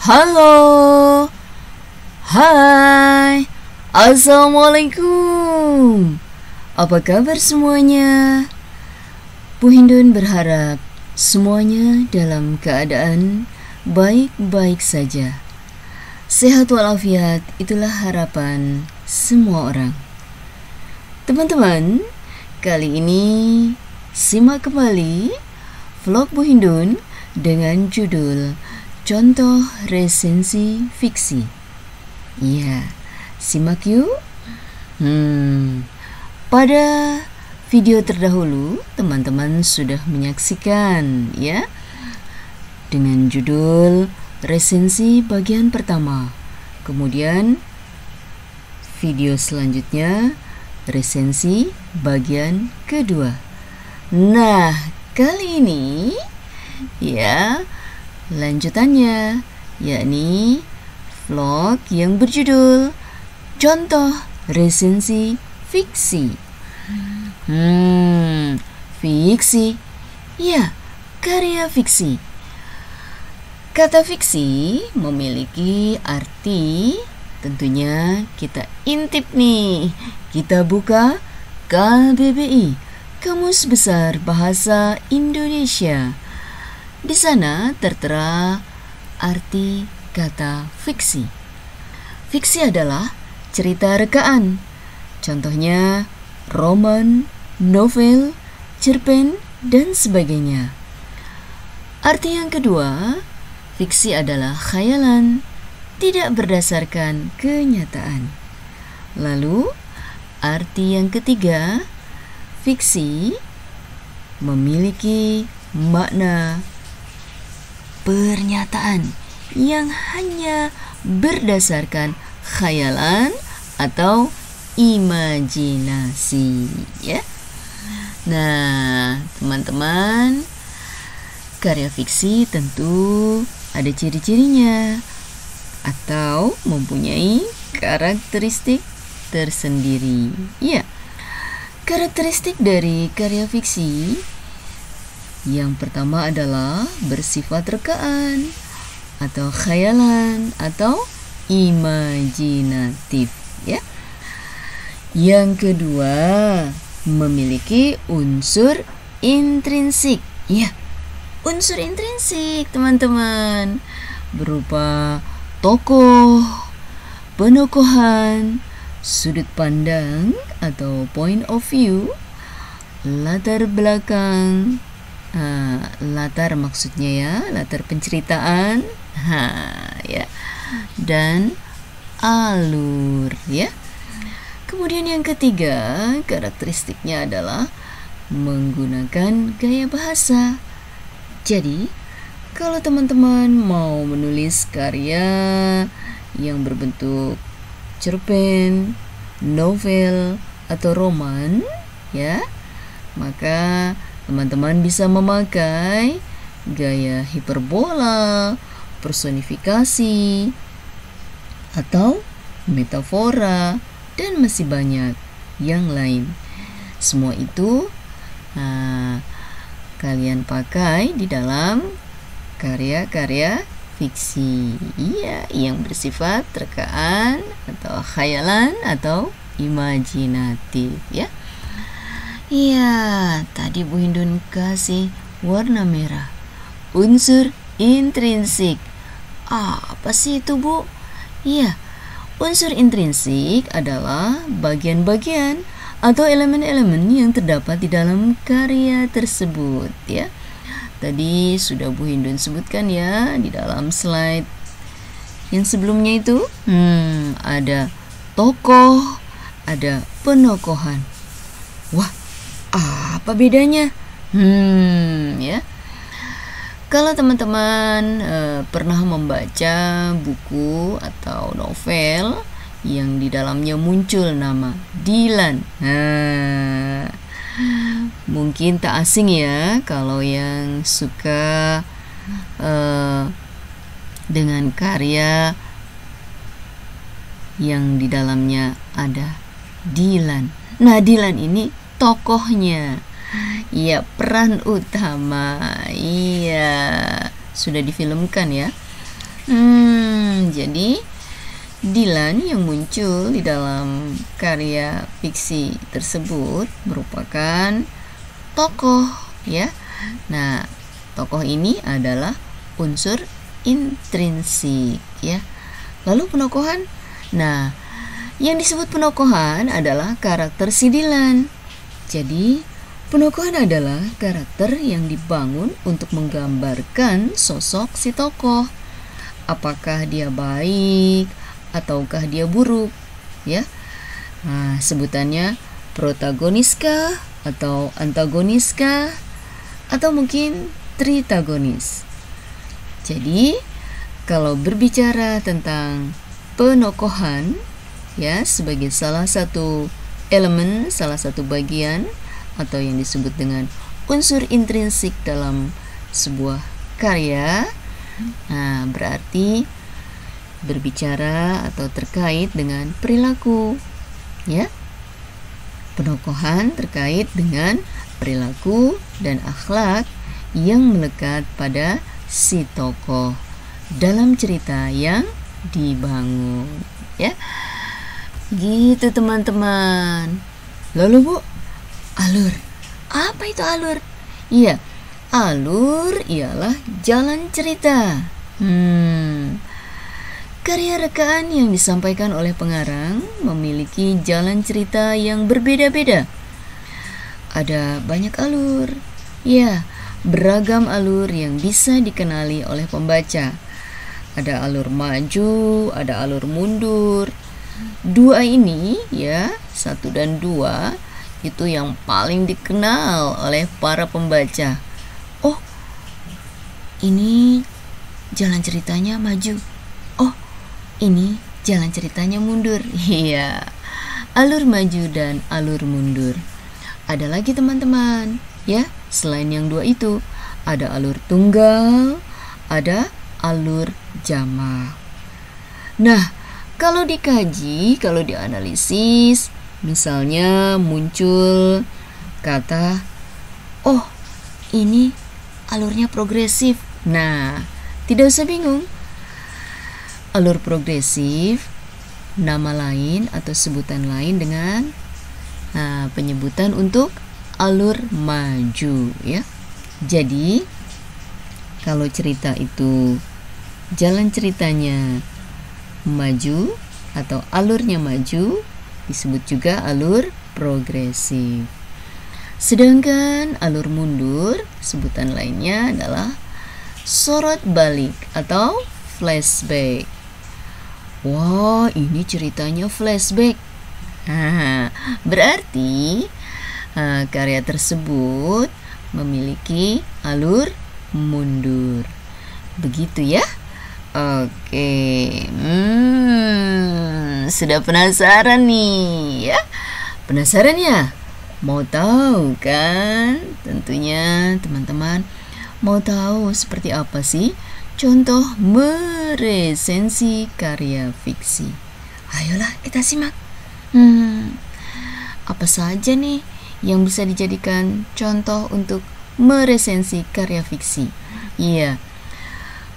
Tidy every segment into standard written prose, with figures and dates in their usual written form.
Halo, hai, Assalamualaikum. Apa kabar semuanya? Bu Hindun berharap semuanya dalam keadaan baik-baik saja. Sehat walafiat, itulah harapan semua orang. Teman-teman, kali ini simak kembali vlog Bu Hindun dengan judul Contoh Resensi Fiksi. Ya, simak yuk. Pada video terdahulu teman-teman sudah menyaksikan ya, dengan judul resensi bagian pertama. Kemudian video selanjutnya resensi bagian kedua. Nah, kali ini ya lanjutannya, yakni vlog yang berjudul Contoh Resensi Fiksi. Fiksi, ya, karya fiksi. Kata fiksi memiliki arti, tentunya kita intip nih. Kita buka KBBI, Kamus Besar Bahasa Indonesia. Di sana tertera arti kata fiksi. Fiksi adalah cerita rekaan. Contohnya roman, novel, cerpen, dan sebagainya. Arti yang kedua, fiksi adalah khayalan, tidak berdasarkan kenyataan. Lalu, arti yang ketiga, fiksi memiliki makna pernyataan yang hanya berdasarkan khayalan atau imajinasi, ya. Nah, teman-teman, karya fiksi tentu ada ciri-cirinya atau mempunyai karakteristik tersendiri. Ya, karakteristik dari karya fiksi yang pertama adalah bersifat rekaan atau khayalan atau imajinatif, ya. Yang kedua, memiliki unsur intrinsik. Ya, unsur intrinsik, teman-teman, berupa tokoh, penokohan, sudut pandang atau point of view, latar belakang, latar maksudnya ya, latar penceritaan, ya, dan alur, ya. Kemudian yang ketiga, karakteristiknya adalah menggunakan gaya bahasa. Jadi, kalau teman-teman mau menulis karya yang berbentuk cerpen, novel, atau roman, ya, maka teman-teman bisa memakai gaya hiperbola, personifikasi, atau metafora, dan masih banyak yang lain. Semua itu kalian pakai di dalam karya-karya fiksi, iya, yang bersifat rekaan atau khayalan atau imajinatif, ya. Iya, tadi Bu Hindun kasih warna merah, unsur intrinsik. Apa sih itu, Bu? Iya, unsur intrinsik adalah bagian-bagian atau elemen-elemen yang terdapat di dalam karya tersebut, ya. Tadi sudah Bu Hindun sebutkan ya di dalam slide yang sebelumnya itu. Ada tokoh, ada penokohan. Wah, apa bedanya? Ya. Kalau teman-teman pernah membaca buku atau novel yang di dalamnya muncul nama Dylan, mungkin tak asing ya kalau yang suka dengan karya yang di dalamnya ada Dylan. Nah, Dylan ini tokohnya. Iya, peran utama. Iya, sudah difilmkan ya. Jadi Dylan yang muncul di dalam karya fiksi tersebut merupakan tokoh, ya. Nah, tokoh ini adalah unsur intrinsik, ya. Lalu penokohan. Nah, yang disebut penokohan adalah karakter si Dylan. Jadi, penokohan adalah karakter yang dibangun untuk menggambarkan sosok si tokoh. Apakah dia baik ataukah dia buruk, ya. Nah, sebutannya protagoniskah atau antagoniskah atau mungkin tritagonis. Jadi, kalau berbicara tentang penokohan, ya, sebagai salah satu elemen, salah satu bagian atau yang disebut dengan unsur intrinsik dalam sebuah karya, nah, berarti berbicara atau terkait dengan perilaku, ya. Penokohan terkait dengan perilaku dan akhlak yang melekat pada si tokoh dalam cerita yang dibangun, ya. Gitu teman-teman. Lalu Bu, alur. Apa itu alur? Iya, alur ialah jalan cerita. Karya rekaan yang disampaikan oleh pengarang memiliki jalan cerita yang berbeda-beda. Ada banyak alur, ya, beragam alur yang bisa dikenali oleh pembaca. Ada alur maju, ada alur mundur. Dua ini, ya, 1 dan 2, itu yang paling dikenal oleh para pembaca. Oh, ini jalan ceritanya maju. Oh, ini jalan ceritanya mundur. Iya, alur maju dan alur mundur. Ada lagi teman-teman, ya, selain yang 2 itu, ada alur tunggal, ada alur jamak. Nah, kalau dikaji, kalau dianalisis, misalnya muncul kata, oh, ini alurnya progresif. Nah, tidak usah bingung. Alur progresif, nama lain atau sebutan lain dengan penyebutan untuk alur maju, ya. Jadi, kalau cerita itu jalan ceritanya maju atau alurnya maju, disebut juga alur progresif. Sedangkan alur mundur, sebutan lainnya adalah sorot balik atau flashback. Wah, ini ceritanya flashback. Berarti karya tersebut memiliki alur mundur. Begitu ya? Oke. Sudah penasaran nih, ya? Penasaran ya? Mau tahu kan? Tentunya teman-teman mau tahu seperti apa sih contoh meresensi karya fiksi. Ayolah kita simak. Apa saja nih yang bisa dijadikan contoh untuk meresensi karya fiksi? Iya,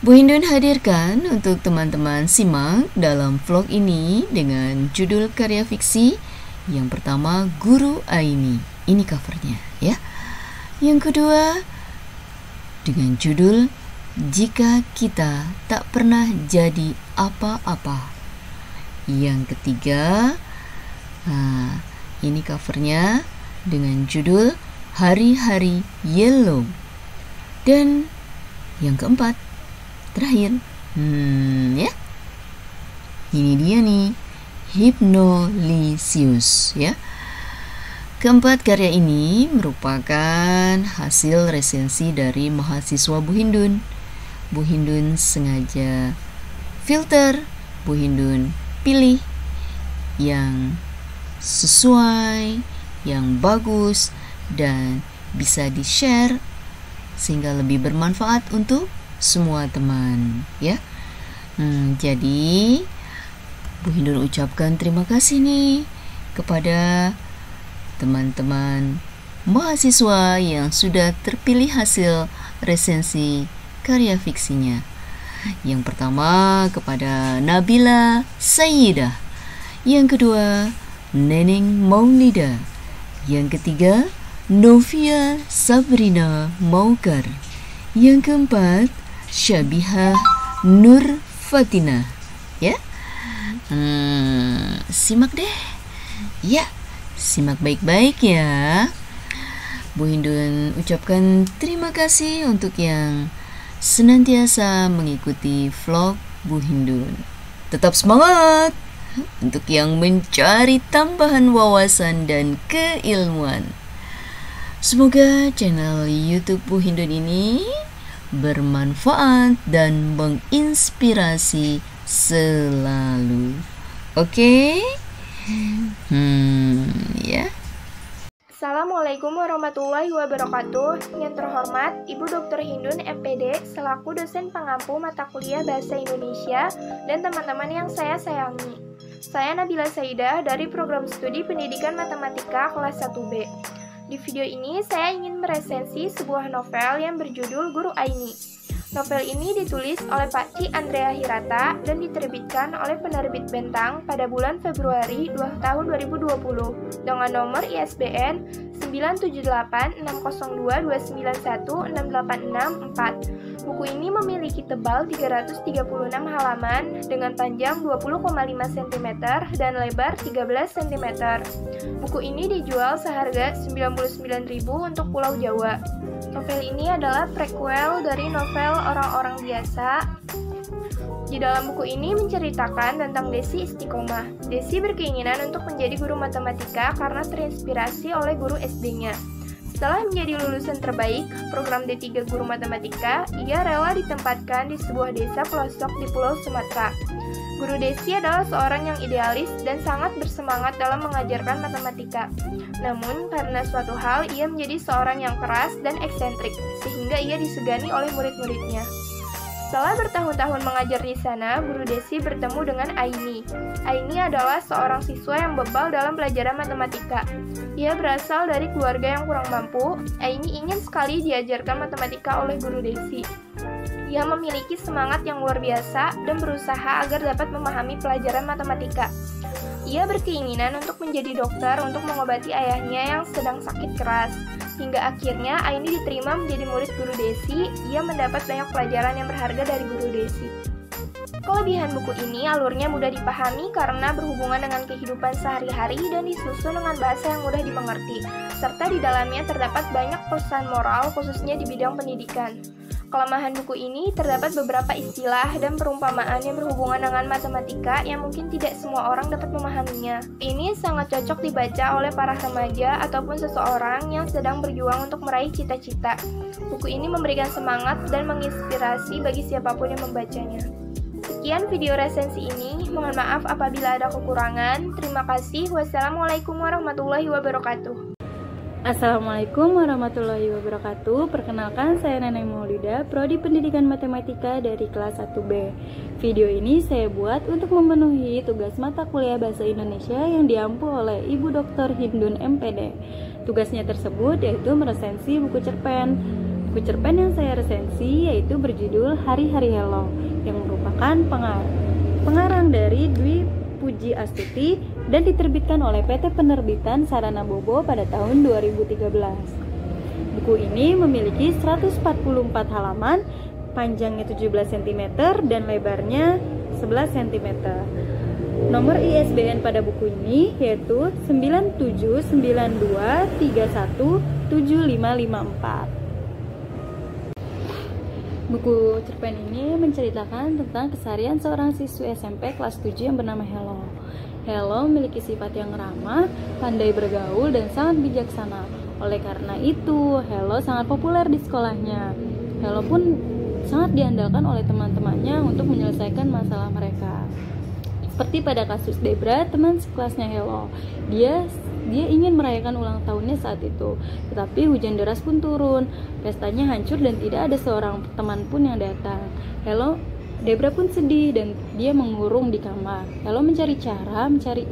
Bu Hindun hadirkan untuk teman-teman simak dalam vlog ini dengan judul karya fiksi. Yang pertama, Guru Aini. Ini covernya, ya. Yang kedua, dengan judul Jika Kita Tak Pernah Jadi Apa-apa. Yang ketiga, ini covernya dengan judul Hari-Hari Yellow. Dan yang keempat, terakhir, ya, ini dia nih, Hypnolicious, ya. Keempat karya ini merupakan hasil resensi dari mahasiswa Bu Hindun. Bu Hindun sengaja filter, Bu Hindun pilih yang sesuai, yang bagus, dan bisa di-share sehingga lebih bermanfaat untuk semua teman, ya. Jadi Bu Hindun ucapkan terima kasih nih kepada teman-teman mahasiswa yang sudah terpilih hasil resensi karya fiksinya. Yang pertama kepada Nabila Sayyidah, yang kedua Neneng Maulida, yang ketiga Novia Sabrina Maukar, yang keempat Syabihah Nur Fatina. Ya, simak deh. Ya, simak baik-baik ya. Bu Hindun ucapkan terima kasih untuk yang senantiasa mengikuti vlog Bu Hindun. Tetap semangat untuk yang mencari tambahan wawasan dan keilmuan. Semoga channel YouTube Bu Hindun ini bermanfaat dan menginspirasi selalu. Oke? Ya. Assalamualaikum warahmatullahi wabarakatuh. Yang terhormat Ibu Dr. Hindun MPD selaku dosen pengampu mata kuliah Bahasa Indonesia dan teman-teman yang saya sayangi. Saya Nabila Sayyidah dari program studi Pendidikan Matematika kelas 1B. Di video ini saya ingin meresensi sebuah novel yang berjudul Guru Aini. Novel ini ditulis oleh Pak Ci Andrea Hirata dan diterbitkan oleh penerbit Bentang pada bulan Februari tahun 2020 dengan nomor ISBN 9786022916864. Buku ini memiliki tebal 336 halaman dengan panjang 20,5 cm dan lebar 13 cm. Buku ini dijual seharga Rp99.000 untuk Pulau Jawa. Novel ini adalah prequel dari novel Orang-Orang Biasa. Di dalam buku ini menceritakan tentang Desi Istiqomah. Desi berkeinginan untuk menjadi guru matematika karena terinspirasi oleh guru SD-nya. Setelah menjadi lulusan terbaik program D3 Guru Matematika, ia rela ditempatkan di sebuah desa pelosok di Pulau Sumatera. Guru Desi adalah seorang yang idealis dan sangat bersemangat dalam mengajarkan matematika. Namun, karena suatu hal, ia menjadi seorang yang keras dan eksentrik, sehingga ia disegani oleh murid-muridnya. Setelah bertahun-tahun mengajar di sana, Guru Desi bertemu dengan Aini. Aini adalah seorang siswa yang bebal dalam pelajaran matematika. Ia berasal dari keluarga yang kurang mampu. Aini ingin sekali diajarkan matematika oleh Guru Desi. Ia memiliki semangat yang luar biasa dan berusaha agar dapat memahami pelajaran matematika. Ia berkeinginan untuk menjadi dokter untuk mengobati ayahnya yang sedang sakit keras. Hingga akhirnya Aini diterima menjadi murid Guru Desi. Ia mendapat banyak pelajaran yang berharga dari Guru Desi. Kelebihan buku ini alurnya mudah dipahami karena berhubungan dengan kehidupan sehari-hari dan disusun dengan bahasa yang mudah dimengerti, serta di dalamnya terdapat banyak pesan moral khususnya di bidang pendidikan. Kelemahan buku ini terdapat beberapa istilah dan perumpamaan yang berhubungan dengan matematika yang mungkin tidak semua orang dapat memahaminya. Ini sangat cocok dibaca oleh para remaja ataupun seseorang yang sedang berjuang untuk meraih cita-cita. Buku ini memberikan semangat dan menginspirasi bagi siapapun yang membacanya. Sekian video resensi ini, mohon maaf apabila ada kekurangan. Terima kasih. Wassalamualaikum warahmatullahi wabarakatuh. Assalamualaikum warahmatullahi wabarakatuh. Perkenalkan, saya Neneng Maulida, Prodi Pendidikan Matematika dari kelas 1B. Video ini saya buat untuk memenuhi tugas mata kuliah Bahasa Indonesia yang diampu oleh Ibu Dr. Hindun MPD. Tugasnya tersebut yaitu meresensi buku cerpen. Buku cerpen yang saya resensi yaitu berjudul Hari-Hari Hello, yang merupakan pengarang dari Dwi Puji Astuti dan diterbitkan oleh PT Penerbitan Sarana Bobo pada tahun 2013. Buku ini memiliki 144 halaman, panjangnya 17 cm dan lebarnya 11 cm. Nomor ISBN pada buku ini yaitu 9792317554. Buku cerpen ini menceritakan tentang keseharian seorang siswi SMP kelas 7 yang bernama Hello. Hello memiliki sifat yang ramah, pandai bergaul, dan sangat bijaksana. Oleh karena itu, Hello sangat populer di sekolahnya. Hello pun sangat diandalkan oleh teman-temannya untuk menyelesaikan masalah mereka. Seperti pada kasus Debra, teman sekelasnya Hello. Dia ingin merayakan ulang tahunnya saat itu, tetapi hujan deras pun turun. Pestanya hancur dan tidak ada seorang teman pun yang datang. Hello Debra pun sedih dan dia mengurung di kamar. Hello mencari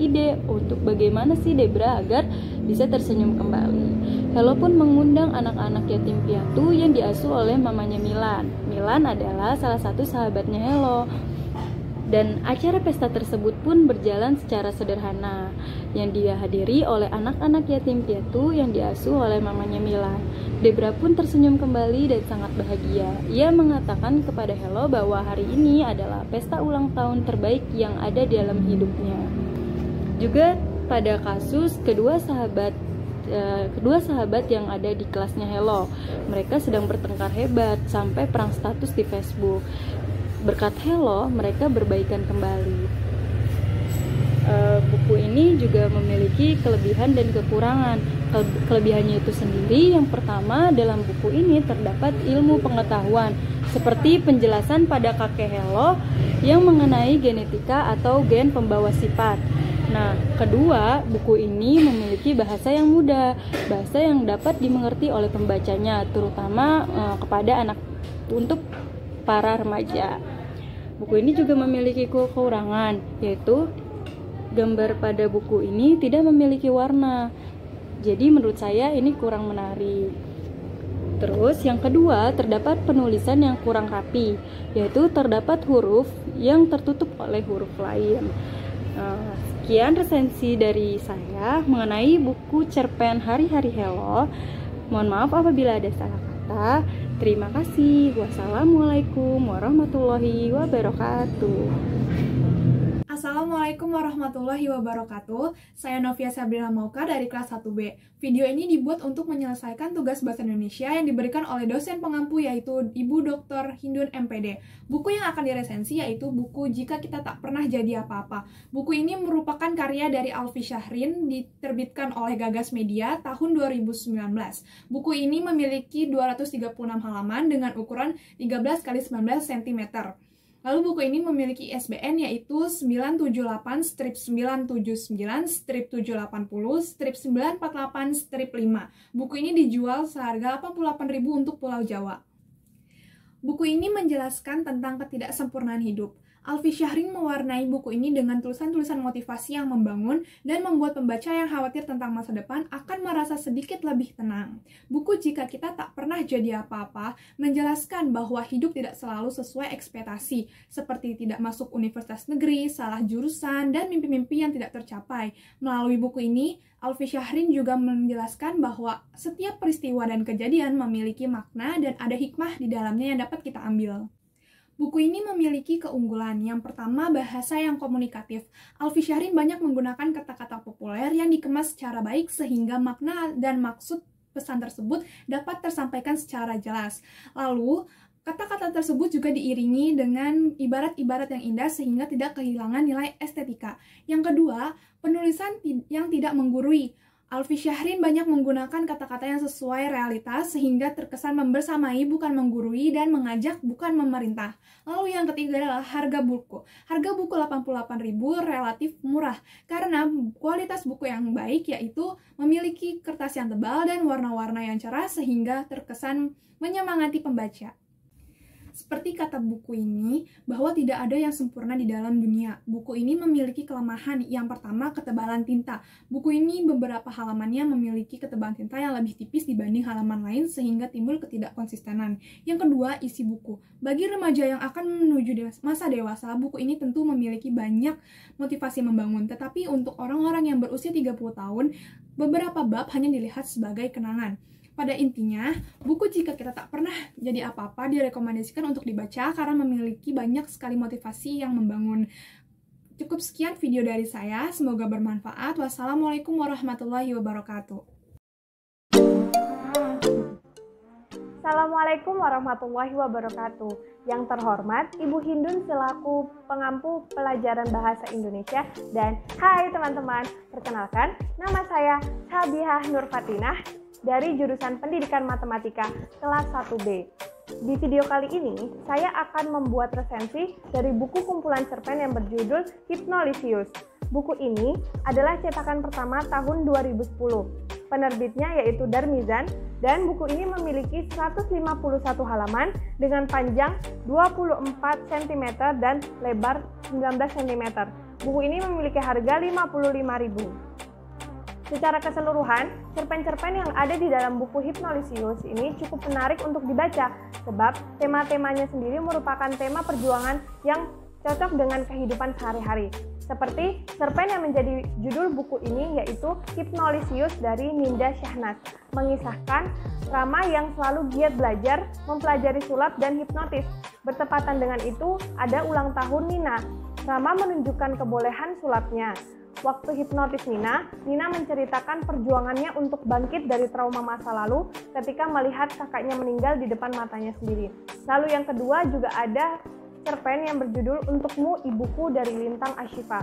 ide untuk bagaimana sih Debra agar bisa tersenyum kembali. Hello pun mengundang anak-anak yatim piatu yang diasuh oleh mamanya Milan. Milan adalah salah satu sahabatnya Hello. Dan acara pesta tersebut pun berjalan secara sederhana, yang dihadiri oleh anak-anak yatim piatu yang diasuh oleh mamanya Milan. Debra pun tersenyum kembali dan sangat bahagia. Ia mengatakan kepada Hello bahwa hari ini adalah pesta ulang tahun terbaik yang ada di dalam hidupnya. Juga pada kasus kedua sahabat yang ada di kelasnya Hello, mereka sedang bertengkar hebat sampai perang status di Facebook. Berkat Hello, mereka berbaikan kembali. Buku ini juga memiliki kelebihan dan kekurangan. Kelebihannya itu sendiri, yang pertama, dalam buku ini terdapat ilmu pengetahuan seperti penjelasan pada kakek Hello yang mengenai genetika atau gen pembawa sifat. Nah, kedua, buku ini memiliki bahasa yang mudah, bahasa yang dapat dimengerti oleh pembacanya, terutama kepada anak untuk para remaja. Buku ini juga memiliki kekurangan, yaitu gambar pada buku ini tidak memiliki warna. Jadi menurut saya ini kurang menarik. Terus yang kedua, terdapat penulisan yang kurang rapi, yaitu terdapat huruf yang tertutup oleh huruf lain. Sekian resensi dari saya mengenai buku cerpen Hari-Hari Hello. Mohon maaf apabila ada salah kata. Terima kasih. Wassalamualaikum warahmatullahi wabarakatuh. Assalamualaikum warahmatullahi wabarakatuh. Saya Novia Sabrina Mauka dari kelas 1B. Video ini dibuat untuk menyelesaikan tugas bahasa Indonesia yang diberikan oleh dosen pengampu yaitu Ibu Dr. Hindun MPD. Buku yang akan diresensi yaitu buku Jika Kita Tak Pernah Jadi Apa-Apa. Buku ini merupakan karya dari Alfi Syahrin, diterbitkan oleh Gagas Media tahun 2019. Buku ini memiliki 236 halaman dengan ukuran 13 x 19 cm. Lalu buku ini memiliki ISBN yaitu 978-979-780-948-5. Buku ini dijual seharga 88.000 untuk Pulau Jawa. Buku ini menjelaskan tentang ketidaksempurnaan hidup. Alfi Syahrin mewarnai buku ini dengan tulisan-tulisan motivasi yang membangun dan membuat pembaca yang khawatir tentang masa depan akan merasa sedikit lebih tenang. Buku Jika Kita Tak Pernah Jadi Apa-Apa menjelaskan bahwa hidup tidak selalu sesuai ekspektasi, seperti tidak masuk universitas negeri, salah jurusan, dan mimpi-mimpi yang tidak tercapai. Melalui buku ini, Alfi Syahrin juga menjelaskan bahwa setiap peristiwa dan kejadian memiliki makna dan ada hikmah di dalamnya yang dapat kita ambil. Buku ini memiliki keunggulan. Yang pertama, bahasa yang komunikatif. Alfi Syahrin banyak menggunakan kata-kata populer yang dikemas secara baik sehingga makna dan maksud pesan tersebut dapat tersampaikan secara jelas. Lalu, kata-kata tersebut juga diiringi dengan ibarat-ibarat yang indah sehingga tidak kehilangan nilai estetika. Yang kedua, penulisan yang tidak menggurui. Alfi Syahrin banyak menggunakan kata-kata yang sesuai realitas sehingga terkesan membersamai bukan menggurui dan mengajak bukan memerintah. Lalu yang ketiga adalah harga buku. Harga buku 88.000 relatif murah karena kualitas buku yang baik yaitu memiliki kertas yang tebal dan warna-warna yang cerah sehingga terkesan menyemangati pembaca. Seperti kata buku ini, bahwa tidak ada yang sempurna di dalam dunia. Buku ini memiliki kelemahan. Yang pertama, ketebalan tinta. Buku ini beberapa halamannya memiliki ketebalan tinta yang lebih tipis dibanding halaman lain sehingga timbul ketidakkonsistenan. Yang kedua, isi buku. Bagi remaja yang akan menuju masa dewasa, buku ini tentu memiliki banyak motivasi membangun. Tetapi untuk orang-orang yang berusia 30 tahun, beberapa bab hanya dilihat sebagai kenangan. Pada intinya, buku Jika Kita Tak Pernah Jadi Apa-Apa direkomendasikan untuk dibaca karena memiliki banyak sekali motivasi yang membangun. Cukup sekian video dari saya, semoga bermanfaat. Wassalamualaikum warahmatullahi wabarakatuh. Assalamualaikum warahmatullahi wabarakatuh. Yang terhormat, Ibu Hindun selaku pengampu pelajaran bahasa Indonesia dan hai teman-teman, perkenalkan nama saya Sabihah Nur Fatinah dari jurusan Pendidikan Matematika kelas 1B. Di video kali ini, saya akan membuat resensi dari buku kumpulan cerpen yang berjudul Hypnolicious. Buku ini adalah cetakan pertama tahun 2010. Penerbitnya yaitu Darmizan Dan buku ini memiliki 151 halaman dengan panjang 24 cm dan lebar 19 cm. Buku ini memiliki harga Rp55.000. Secara keseluruhan, cerpen-cerpen yang ada di dalam buku Hypnolicious ini cukup menarik untuk dibaca, sebab tema-temanya sendiri merupakan tema perjuangan yang cocok dengan kehidupan sehari-hari. Seperti cerpen yang menjadi judul buku ini yaitu Hypnolicious dari Ninda Shahnaz, mengisahkan Rama yang selalu giat belajar, mempelajari sulap dan hipnotis. Bertepatan dengan itu, ada ulang tahun Nina. Rama menunjukkan kebolehan sulapnya. Waktu hipnotis Nina menceritakan perjuangannya untuk bangkit dari trauma masa lalu ketika melihat kakaknya meninggal di depan matanya sendiri. Lalu yang kedua juga ada cerpen yang berjudul Untukmu Ibuku dari Lintang Ashifa,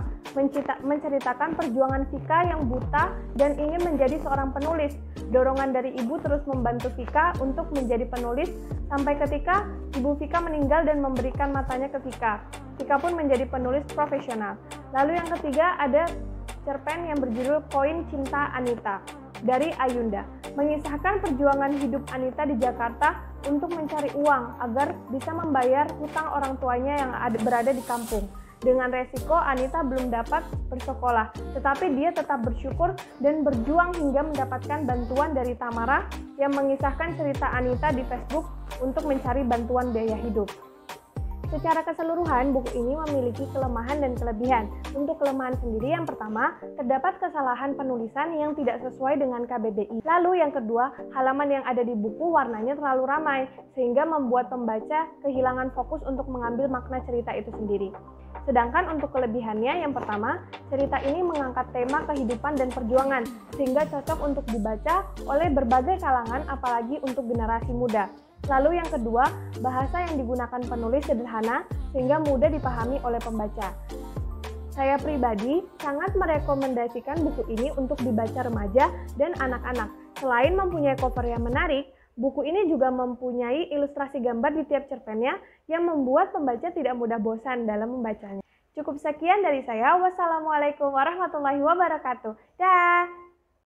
menceritakan perjuangan Vika yang buta dan ingin menjadi seorang penulis. Dorongan dari ibu terus membantu Vika untuk menjadi penulis sampai ketika ibu Vika meninggal dan memberikan matanya ke Vika. Vika pun menjadi penulis profesional. Lalu yang ketiga ada cerpen yang berjudul Koin Cinta Anita dari Ayunda, mengisahkan perjuangan hidup Anita di Jakarta untuk mencari uang agar bisa membayar hutang orang tuanya yang berada di kampung. Dengan resiko Anita belum dapat bersekolah, tetapi dia tetap bersyukur dan berjuang hingga mendapatkan bantuan dari Tamara yang mengisahkan cerita Anita di Facebook untuk mencari bantuan biaya hidup. Secara keseluruhan, buku ini memiliki kelemahan dan kelebihan. Untuk kelemahan sendiri, yang pertama, terdapat kesalahan penulisan yang tidak sesuai dengan KBBI. Lalu yang kedua, halaman yang ada di buku warnanya terlalu ramai, sehingga membuat pembaca kehilangan fokus untuk mengambil makna cerita itu sendiri. Sedangkan untuk kelebihannya, yang pertama, cerita ini mengangkat tema kehidupan dan perjuangan, sehingga cocok untuk dibaca oleh berbagai kalangan, apalagi untuk generasi muda. Lalu yang kedua, bahasa yang digunakan penulis sederhana sehingga mudah dipahami oleh pembaca. Saya pribadi sangat merekomendasikan buku ini untuk dibaca remaja dan anak-anak. Selain mempunyai cover yang menarik, buku ini juga mempunyai ilustrasi gambar di tiap cerpennya yang membuat pembaca tidak mudah bosan dalam membacanya. Cukup sekian dari saya. Wassalamualaikum warahmatullahi wabarakatuh. Dah.